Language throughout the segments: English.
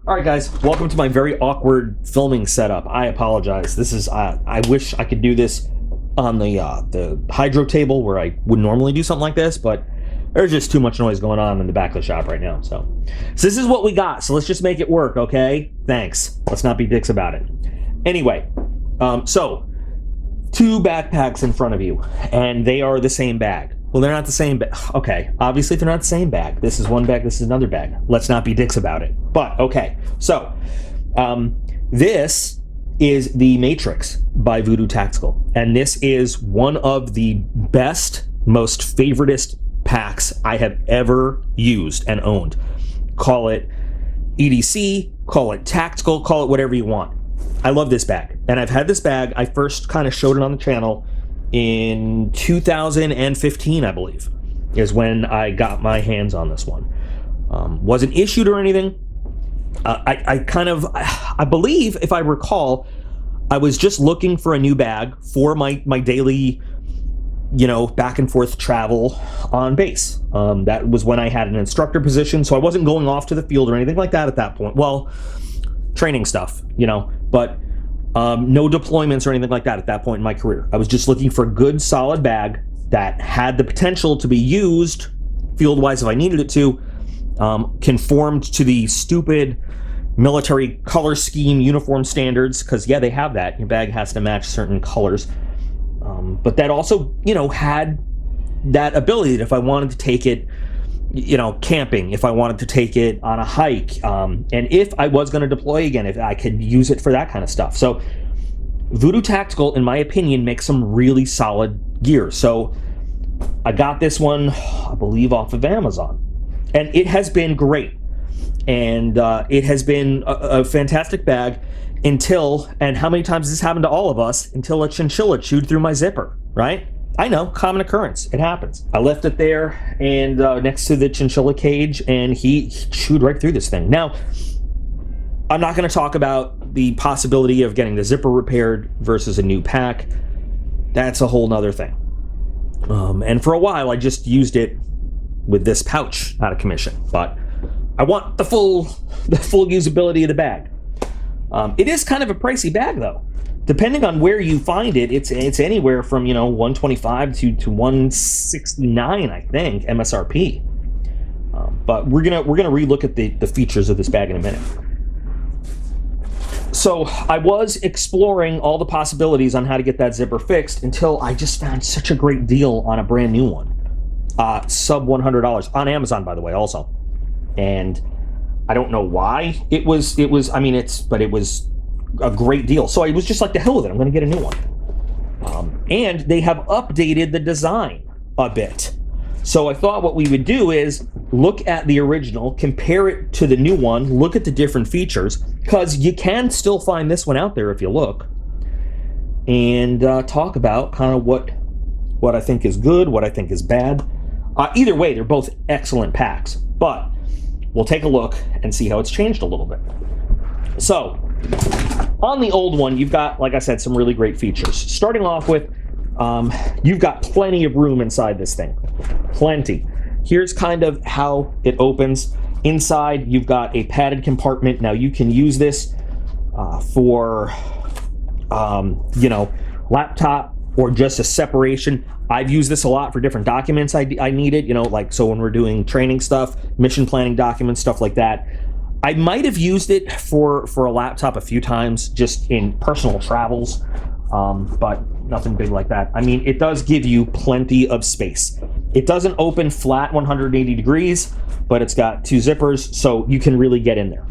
All right, guys, welcome to my very awkward filming setup. I apologize. This is, I wish I could do this on the hydro table where I would normally do something like this, but there's just too much noise going on in the back of the shop right now. So this is what we got. So let's just make it work, okay? Thanks. Let's not be dicks about it. Anyway, so two backpacks in front of you, and they are the same bag. Well, they're not the same bag. Okay, obviously they're not the same bag. This is one bag, this is another bag. Let's not be dicks about it. But, okay, so this is the Matrix by VooDoo Tactical. And this is one of the best, most favoritist packs I have ever used and owned. Call it EDC, call it tactical, call it whatever you want. I love this bag. And I've had this bag, I first kind of showed it on the channel in 2015, I believe, is when I got my hands on this one. Wasn't issued or anything. I believe, if I recall, I was just looking for a new bag for my daily, back and forth travel on base. That was when I had an instructor position, so I wasn't going off to the field or anything like that at that point. Well, training stuff, but no deployments or anything like that at that point in my career. I was just looking for a good, solid bag that had the potential to be used field-wise if I needed it to, conformed to the stupid military color scheme uniform standards, because, yeah, they have that. Your bag has to match certain colors. But that also, had that ability that if I wanted to take it, camping, if I wanted to take it on a hike, and if I was going to deploy again, if I could use it for that kind of stuff. So VooDoo Tactical, in my opinion, makes some really solid gear. So I got this one, I believe, off of Amazon, and it has been great. And it has been a fantastic bag until, and how many times has this happened to all of us, until a chinchilla chewed through my zipper, right? I know, common occurrence. It happens. I left it there and next to the chinchilla cage, and he chewed right through this thing. Now, I'm not going to talk about the possibility of getting the zipper repaired versus a new pack. That's a whole nother thing. And for a while, I just used it with this pouch out of commission. But I want the full usability of the bag. It is kind of a pricey bag, though. Depending on where you find it, it's anywhere from $125 to $169, I think, MSRP. But we're gonna relook at the features of this bag in a minute. So I was exploring all the possibilities on how to get that zipper fixed until I just found such a great deal on a brand new one, sub $100 on Amazon, by the way, also. And I don't know why it was. I mean, but it was a great deal. So I was just like, the hell with it, I'm going to get a new one. And they have updated the design a bit. So I thought what we would do is look at the original, compare it to the new one, look at the different features, because you can still find this one out there if you look, and talk about kind of what I think is good, what I think is bad. Either way, they're both excellent packs, but we'll take a look and see how it's changed a little bit. So, on the old one, you've got, like I said, some really great features. Starting off with, you've got plenty of room inside this thing. Plenty. Here's kind of how it opens. Inside, you've got a padded compartment. Now, you can use this for, laptop or just a separation. I've used this a lot for different documents I needed, like, so when we're doing training stuff, mission planning documents, stuff like that. I might have used it for a laptop a few times, just in personal travels, but nothing big like that. I mean, it does give you plenty of space. It doesn't open flat 180 degrees, but it's got two zippers, so you can really get in there.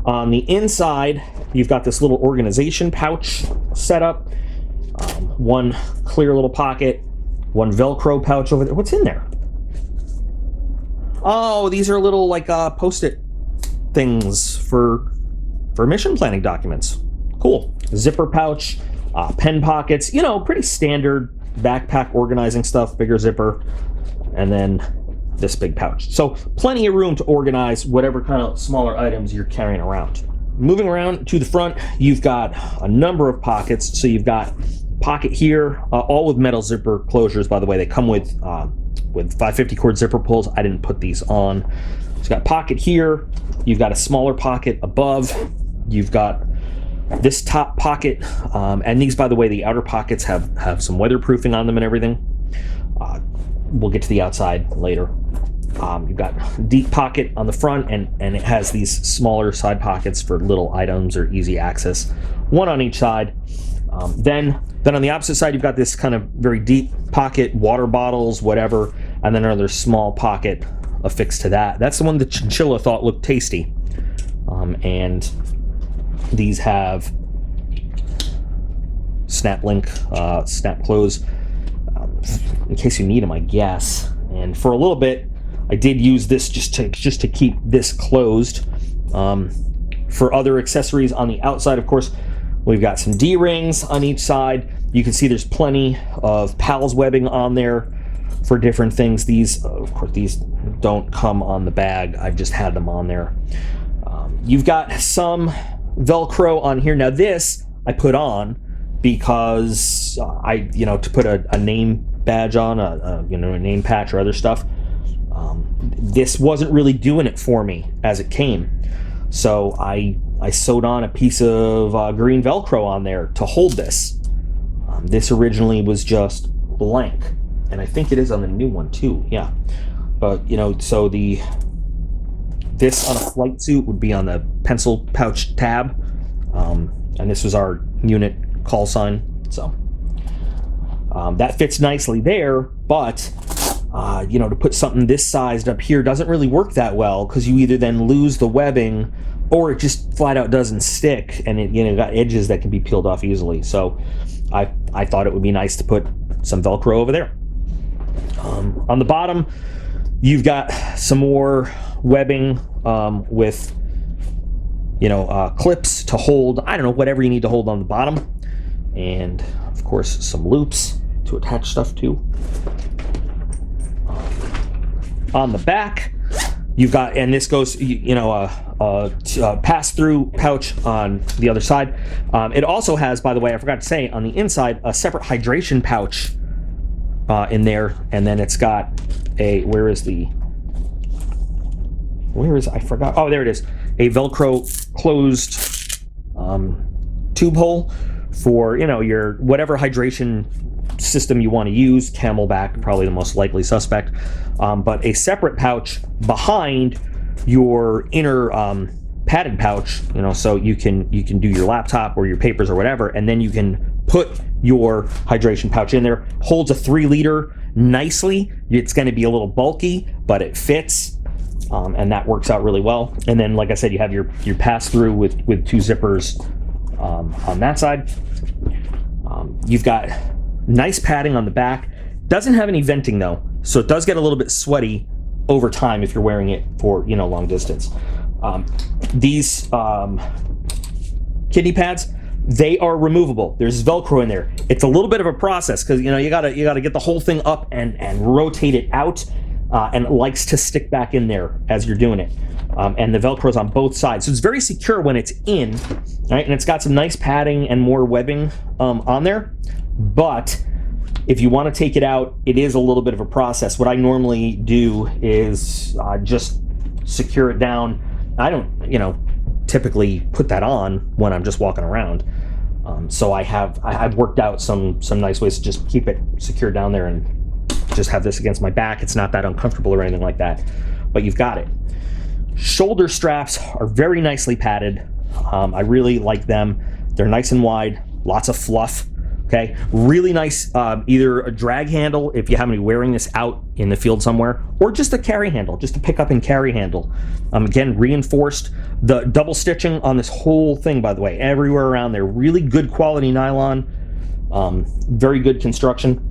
On the inside, you've got this little organization pouch setup, one clear little pocket, one Velcro pouch over there. What's in there? Oh, these are little, like, Post-it things for mission planning documents. Cool. Zipper pouch, pen pockets, pretty standard backpack organizing stuff, bigger zipper, and then this big pouch. So plenty of room to organize whatever kind of smaller items you're carrying around. Moving around to the front, you've got a number of pockets. So you've got pocket here, all with metal zipper closures, by the way. They come with 550 cord zipper pulls. I didn't put these on. It's got a pocket here. You've got a smaller pocket above. You've got this top pocket, and these, by the way, the outer pockets have some weatherproofing on them and everything. We'll get to the outside later. You've got a deep pocket on the front, and it has these smaller side pockets for little items or easy access, one on each side. Then on the opposite side, you've got this kind of very deep pocket, water bottles, whatever, and then another small pocket affixed to that. That's the one the chinchilla thought looked tasty. And these have snap link, snap close, in case you need them, I guess. And for a little bit, I did use this just to keep this closed. For other accessories on the outside, of course, we've got some D-rings on each side. You can see there's plenty of PALS webbing on there for different things. These, of course, these don't come on the bag. I've just had them on there. You've got some Velcro on here. Now this I put on because to put a name badge on, a name patch or other stuff. This wasn't really doing it for me as it came. So I sewed on a piece of green Velcro on there to hold this. This originally was just blank, and I think it is on the new one too. Yeah, but so this on a flight suit would be on the pencil pouch tab, and this was our unit call sign. So that fits nicely there, but to put something this sized up here doesn't really work that well, because you either then lose the webbing or it just flat out doesn't stick, and it got edges that can be peeled off easily. So I thought it would be nice to put some Velcro over there. On the bottom, you've got some more webbing with clips to hold, I don't know, whatever you need to hold on the bottom, and of course some loops to attach stuff to. On the back, you've got, and this goes, a pass-through pouch on the other side. It also has, by the way, I forgot to say, on the inside, a separate hydration pouch in there, and then it's got a, I forgot, oh, there it is, a Velcro closed tube hole for, your whatever hydration system you want to use. Camelback, probably the most likely suspect, but a separate pouch behind your inner padded pouch, so you can do your laptop or your papers or whatever, and then you can put your hydration pouch in there. Holds a 3-liter nicely. It's going to be a little bulky, but it fits, and that works out really well. And then, like I said, you have your pass-through with 2 zippers on that side. You've got nice padding on the back. Doesn't have any venting though, so it does get a little bit sweaty over time if you're wearing it for long distance. These kidney pads, they are removable. There's Velcro in there. It's a little bit of a process because you gotta get the whole thing up and rotate it out, and it likes to stick back in there as you're doing it. And the Velcro's on both sides, so it's very secure when it's in, right? And it's got some nice padding and more webbing on there. But if you want to take it out, it is a little bit of a process. What I normally do is just secure it down. I don't, typically put that on when I'm just walking around. So I've worked out some nice ways to just keep it secure down there and just have this against my back. It's not that uncomfortable or anything like that, but you've got it. Shoulder straps are very nicely padded. I really like them. They're nice and wide, lots of fluff. Okay, really nice, either a drag handle if you happen to be wearing this out in the field somewhere, or just a carry handle, just a pick up and carry handle. Again, reinforced. The double stitching on this whole thing, by the way, everywhere around there, really good quality nylon, very good construction.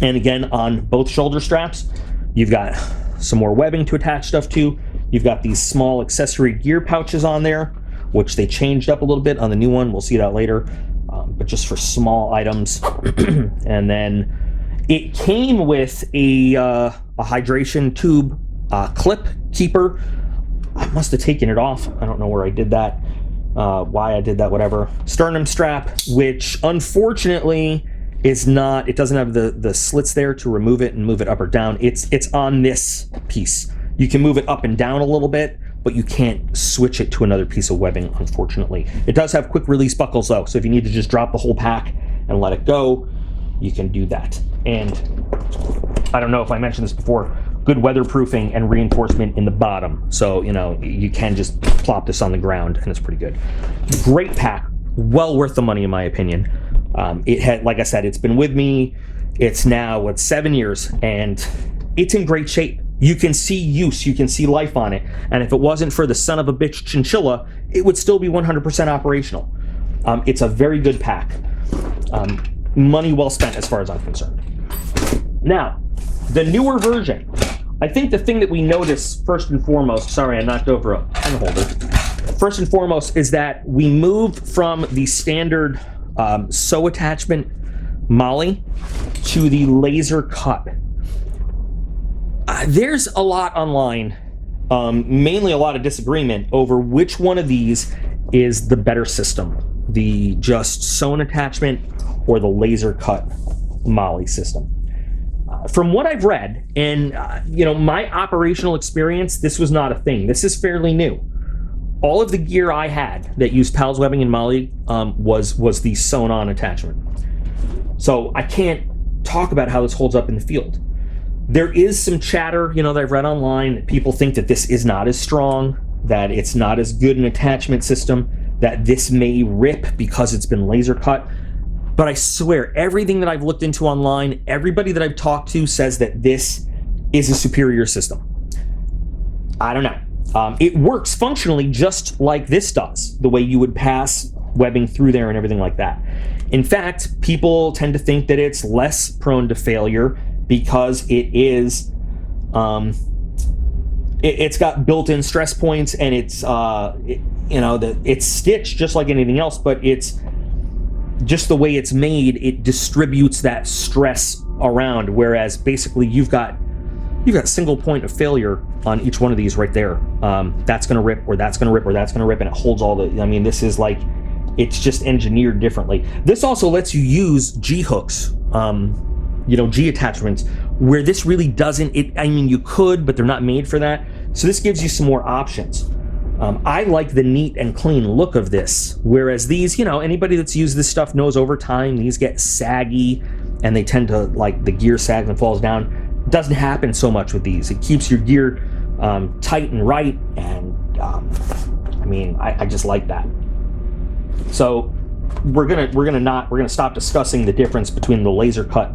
And again, on both shoulder straps, you've got some more webbing to attach stuff to. You've got these small accessory gear pouches on there, which they changed up a little bit on the new one. We'll see that later. But just for small items. And then it came with a hydration tube clip keeper. I must have taken it off. I don't know where I did that, why I did that, whatever. Sternum strap, which unfortunately is not, it doesn't have the slits there to remove it and move it up or down. It's on this piece. You can move it up and down a little bit, but you can't switch it to another piece of webbing, unfortunately. It does have quick release buckles though, so if you need to just drop the whole pack and let it go, you can do that. And I don't know if I mentioned this before, good weatherproofing and reinforcement in the bottom. So, you know, you can just plop this on the ground and it's pretty good. Great pack, well worth the money in my opinion. It had, like I said, it's been with me, it's now, what, 7 years, and it's in great shape. You can see use, you can see life on it, and if it wasn't for the son of a bitch chinchilla, it would still be 100% operational. It's a very good pack. Money well spent as far as I'm concerned. Now, the newer version, I think the thing that we notice first and foremost, sorry I knocked over a pen holder, first and foremost is that we moved from the standard sew attachment MOLLE to the laser cut. There's a lot online, mainly a lot of disagreement over which one of these is the better system, the just sewn attachment or the laser cut MOLLE system. From what I've read and you know, my operational experience, this was not a thing. This is fairly new. All of the gear I had that used PALS webbing and MOLLE was the sewn on attachment. So I can't talk about how this holds up in the field. There is some chatter, you know, that I've read online that people think that this is not as strong, that it's not as good an attachment system, that this may rip because it's been laser cut. But I swear, everything that I've looked into online, everybody that I've talked to says that this is a superior system. I don't know. It works functionally just like this does, the way you would pass webbing through there and everything like that. In fact, people tend to think that it's less prone to failure because it is, it's got built-in stress points, and it's, you know, it's stitched just like anything else, but it's just the way it's made, it distributes that stress around, whereas basically you've got single point of failure on each one of these right there. That's gonna rip, or that's gonna rip, or that's gonna rip, and it holds all the, I mean, this is like, it's just engineered differently. This also lets you use G hooks, you know, G attachments, where this really doesn't. I mean, you could, but they're not made for that. So this gives you some more options. I like the neat and clean look of this, whereas these, you know, anybody that's used this stuff knows over time these get saggy and they tend to, like, the gear sags and falls down. It doesn't happen so much with these. It keeps your gear tight and right, and I mean, I just like that. So we're gonna stop discussing the difference between the laser cut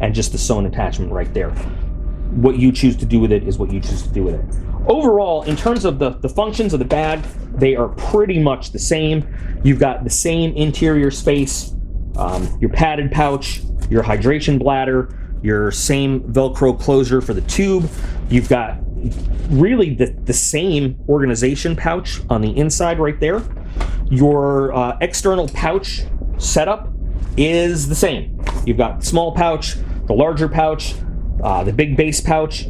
and just the sewn attachment right there. What you choose to do with it is what you choose to do with it. Overall, in terms of the functions of the bag, they are pretty much the same. You've got the same interior space, your padded pouch, your hydration bladder, your same Velcro closure for the tube. You've got really the same organization pouch on the inside right there. Your external pouch setup is the same. You've got the small pouch, the larger pouch, the big base pouch.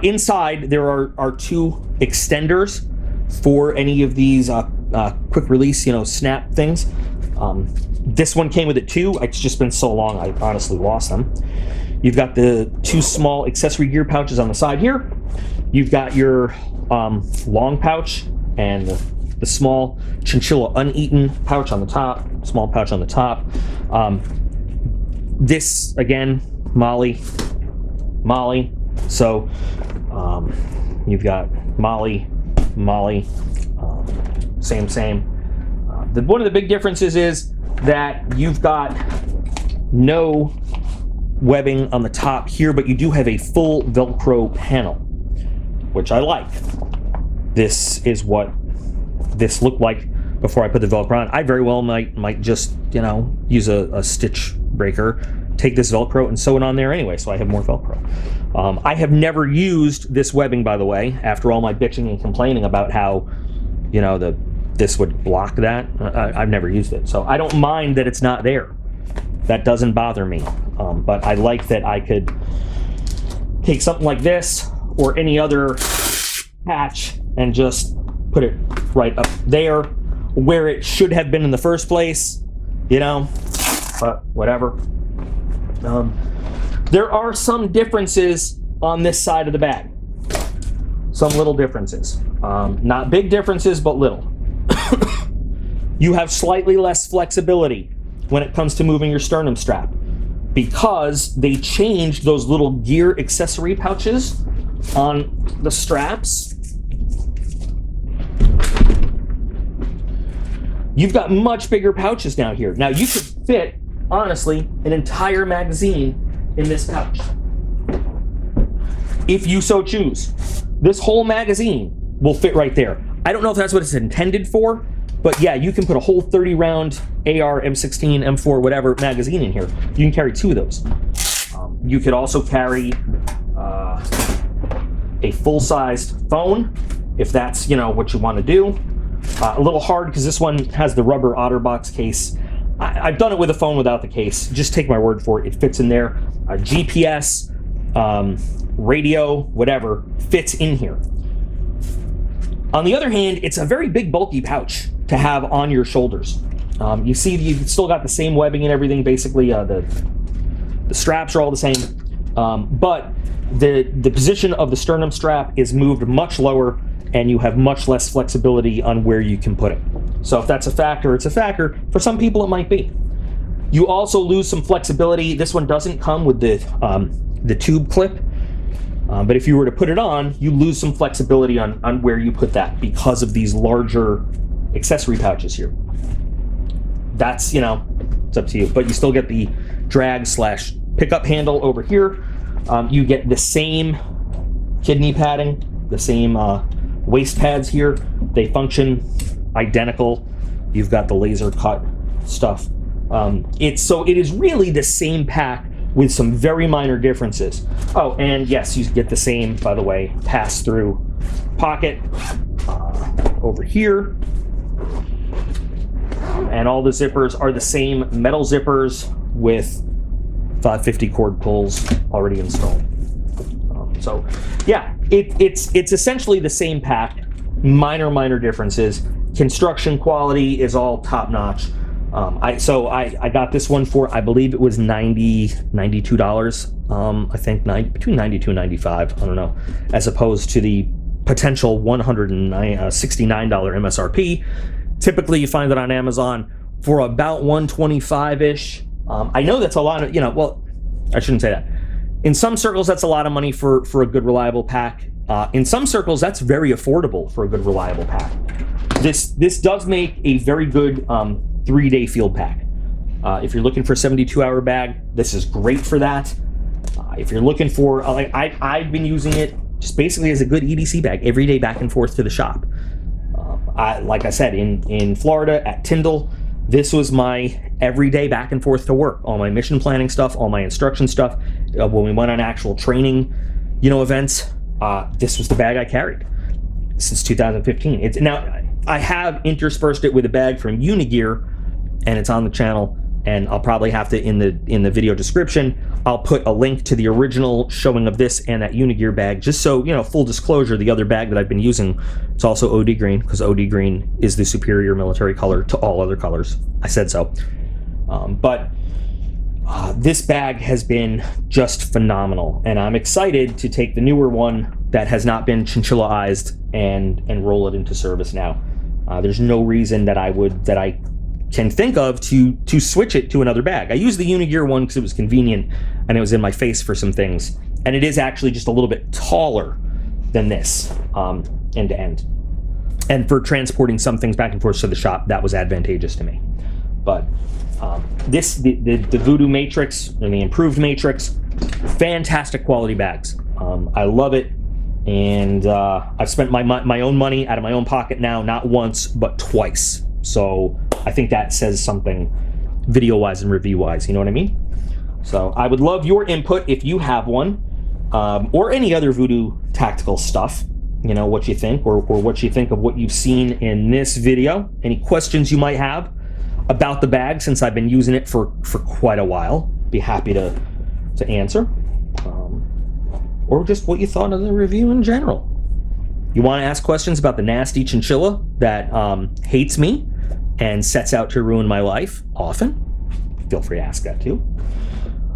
Inside, there are two extenders for any of these quick release, you know, snap things. This one came with it too. It's just been so long, I honestly lost them. You've got the two small accessory gear pouches on the side here. You've got your long pouch and the small chinchilla uneaten pouch on the top, small pouch on the top. This, again, MOLLE. So you've got MOLLE, same. One of the big differences is that you've got no webbing on the top here, but you do have a full Velcro panel, which I like. This is what this looked like before I put the Velcro on. I very well might just, you know, use a stitch breaker, take this Velcro and sew it on there anyway, so I have more Velcro. I have never used this webbing, by the way, after all my bitching and complaining about how, you know, this would block that. I've never used it, so I don't mind that it's not there. That doesn't bother me. But I like that I could take something like this or any other patch and just put it right up there where it should have been in the first place, you know, but whatever. There are some differences on this side of the bag. some little differences. Not big differences, but little. You have slightly less flexibility when it comes to moving your sternum strap because they changed those little gear accessory pouches on the straps. You've got much bigger pouches down here. Now you could fit, honestly, an entire magazine in this pouch, if you so choose. This whole magazine will fit right there. I don't know if that's what it's intended for, but yeah, you can put a whole 30-round AR, M16, M4, whatever magazine in here. You can carry 2 of those. You could also carry a full-sized phone, if that's, you know, what you want to do. A little hard because this one has the rubber OtterBox case. I've done it with a phone without the case. Just take my word for it. It fits in there. GPS, radio, whatever, fits in here. On the other hand, it's a very big, bulky pouch to have on your shoulders. You see, you've still got the same webbing and everything. Basically, the straps are all the same, but the position of the sternum strap is moved much lower, and you have much less flexibility on where you can put it. So if that's a factor, it's a factor. For some people, it might be. You also lose some flexibility. This one doesn't come with the tube clip, but if you were to put it on, you lose some flexibility on where you put that because of these larger accessory pouches here. That's, you know, it's up to you. But you still get the drag / pickup handle over here. You get the same kidney padding, the same waist pads here. They function identical. You've got the laser cut stuff. It is really the same pack with some very minor differences. Oh, and yes, you get the same, by the way, pass-through pocket over here. And all the zippers are the same metal zippers with 550 cord pulls already installed. So yeah, it's essentially the same pack, minor differences. Construction quality is all top notch. I got this one for, I believe it was $92. I think between $92 and $95. I don't know, as opposed to the potential $169 MSRP. Typically, you find it on Amazon for about $125-ish. I know that's a lot of, well, I shouldn't say that. In some circles, that's a lot of money for a good, reliable pack. In some circles, that's very affordable for a good, reliable pack. This does make a very good 3-day field pack. If you're looking for a 72-hour bag, this is great for that. If you're looking for, I've been using it just basically as a good EDC bag every day back and forth to the shop. Like I said, in Florida at Tyndall, this was my everyday back and forth to work. All my mission planning stuff, all my instruction stuff. When we went on actual training, events, this was the bag I carried since 2015. Now, I have interspersed it with a bag from Unigear, and it's on the channel. And I'll probably have to, in the video description, I'll put a link to the original showing of this and that Unigear bag, just so, full disclosure, the other bag that I've been using, it's also OD green, because OD green is the superior military color to all other colors. I said so. But this bag has been just phenomenal, and I'm excited to take the newer one that has not been chinchilla-ized and roll it into service now. There's no reason that I can think of to switch it to another bag. I used the Unigear one because it was convenient and it was in my face for some things. And it is actually just a little bit taller than this, end to end. And for transporting some things back and forth to the shop, that was advantageous to me. But the VooDoo Matrix and the improved Matrix, fantastic quality bags. I love it. And I've spent my own money out of my own pocket now, not once, but twice. So I think that says something video-wise and review-wise, you know what I mean? So I would love your input if you have one, or any other VooDoo tactical stuff, what you think, or what you think of what you've seen in this video. Any questions you might have about the bag, since I've been using it for quite a while. Be happy to answer. Or just what you thought of the review in general. You want to ask questions about the nasty chinchilla that hates me and sets out to ruin my life often, feel free to ask that too.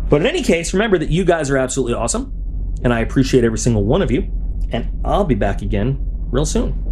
But in any case, remember that you guys are absolutely awesome, and I appreciate every single one of you. and I'll be back again real soon.